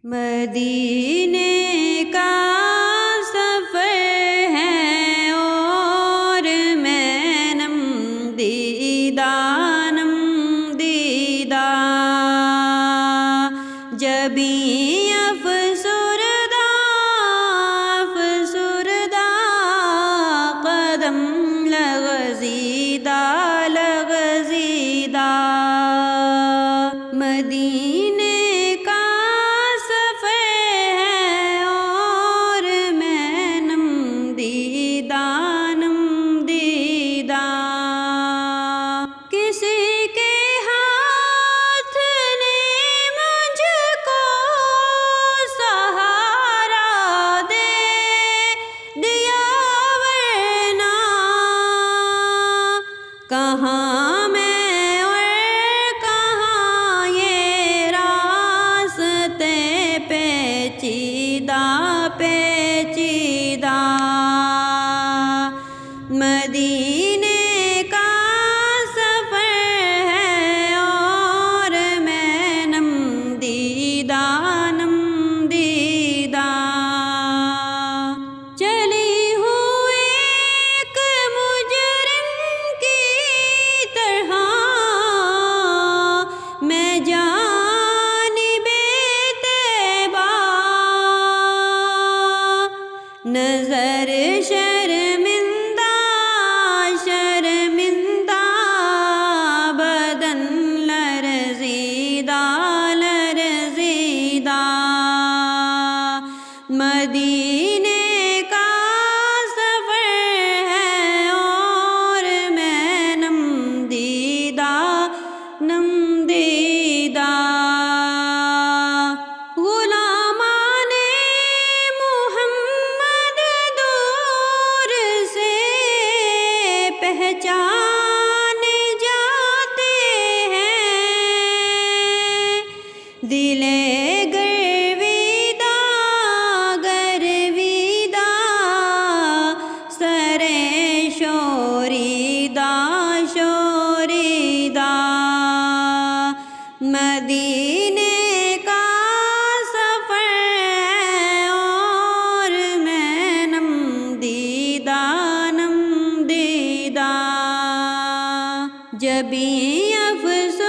مدینے کا سفر ہے اور میں نم دیدہ جبیں افسردہ قدم لغزیدہ مدینے کا سفر ہے اور میں نم دیدہ کسی کے ہاتھ نے مجھ کو سہارا دے دیا ورنہ کہاں میں اور کہاں یہ راستے پیچیدہ مدینے کا سفر ہے اور میں نم دیدہ چلی ہوں ایک مجرم کی طرح میں جانب طیبہ نظر شرمندہ بدن لرزیدہ مدینے کا سفر ہے اور میں نم دیدہ غلامان محمد دور سے پہچان جاتے ہیں دلے گرویدہ سرے شوریدہ مدینے کا سفر ہے اور میں نم دیدہ جبیں افسردہ